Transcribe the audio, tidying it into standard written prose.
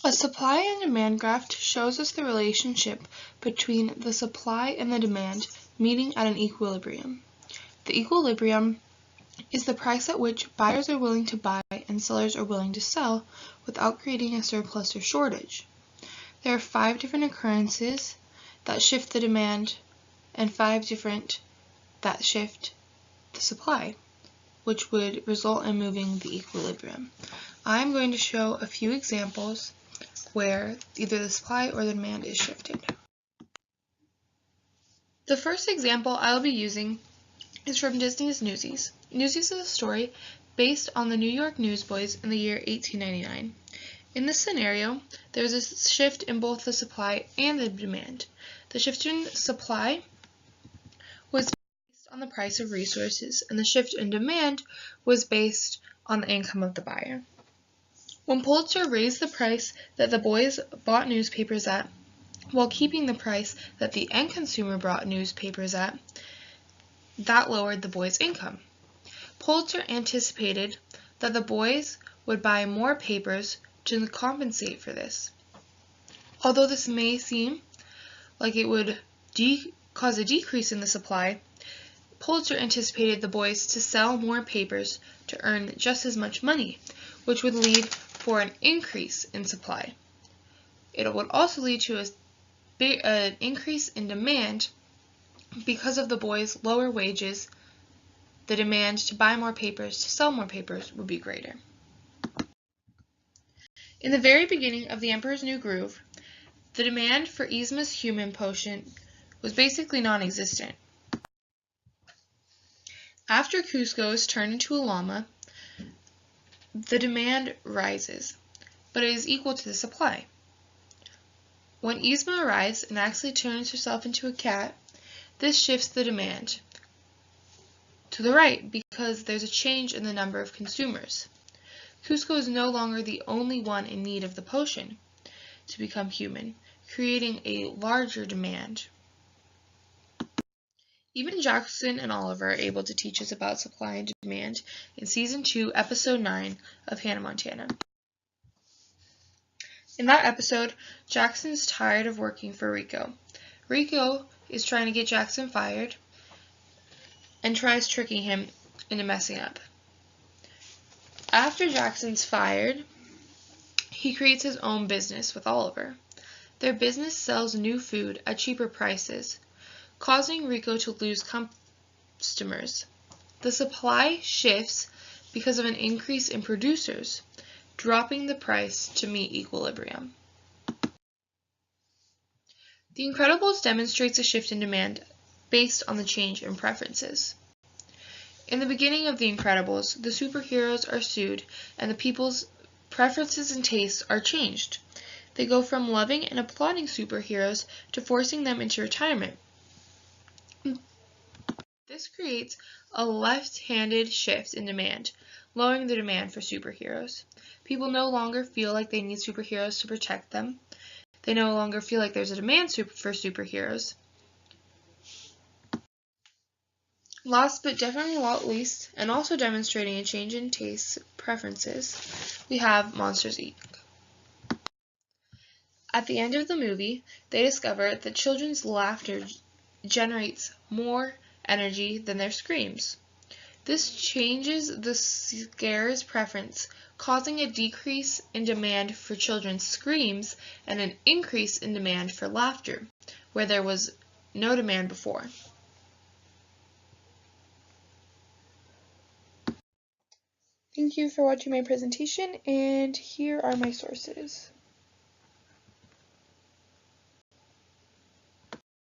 A supply and demand graph shows us the relationship between the supply and the demand meeting at an equilibrium. The equilibrium is the price at which buyers are willing to buy and sellers are willing to sell without creating a surplus or shortage. There are 5 different occurrences that shift the demand and 5 different that shift the supply, which would result in moving the equilibrium. I'm going to show a few examples where either the supply or the demand is shifted. The first example I'll be using is from Disney's Newsies. Newsies is a story based on the New York newsboys in the year 1899. In this scenario, there is a shift in both the supply and the demand. The shift in supply was based on the price of resources, and the shift in demand was based on the income of the buyer. When Pulitzer raised the price that the boys bought newspapers at, while keeping the price that the end consumer bought newspapers at, that lowered the boys' income. Pulitzer anticipated that the boys would buy more papers to compensate for this. Although this may seem like it would cause a decrease in the supply, Pulitzer anticipated the boys to sell more papers to earn just as much money, which would lead for an increase in supply. It would also lead to an increase in demand because of the boys' lower wages. The demand to buy more papers, to sell more papers, would be greater. In the very beginning of The Emperor's New Groove, the demand for Yzma's human potion was basically non-existent. After Cusco is turned into a llama, the demand rises, but it is equal to the supply. When Yzma arrives and actually turns herself into a cat, this shifts the demand to the right because there's a change in the number of consumers. Cusco is no longer the only one in need of the potion to become human, creating a larger demand. Even Jackson and Oliver are able to teach us about supply and demand in Season 2, Episode 9 of Hannah Montana. In that episode, Jackson's tired of working for Rico. Rico is trying to get Jackson fired and tries tricking him into messing up. After Jackson's fired, he creates his own business with Oliver. Their business sells new food at cheaper prices, causing Rico to lose customers. The supply shifts because of an increase in producers, dropping the price to meet equilibrium. The Incredibles demonstrates a shift in demand based on the change in preferences. In the beginning of The Incredibles, the superheroes are sued and the people's preferences and tastes are changed. They go from loving and applauding superheroes to forcing them into retirement. This creates a left-handed shift in demand, lowering the demand for superheroes. People no longer feel like they need superheroes to protect them. They no longer feel like there's a demand for superheroes. Last but definitely not least, and also demonstrating a change in taste preferences, we have Monsters, Inc. At the end of the movie, they discover that children's laughter generates more energy than their screams. This changes the scares preference, causing a decrease in demand for children's screams and an increase in demand for laughter, where there was no demand before. Thank you for watching my presentation, and here are my sources.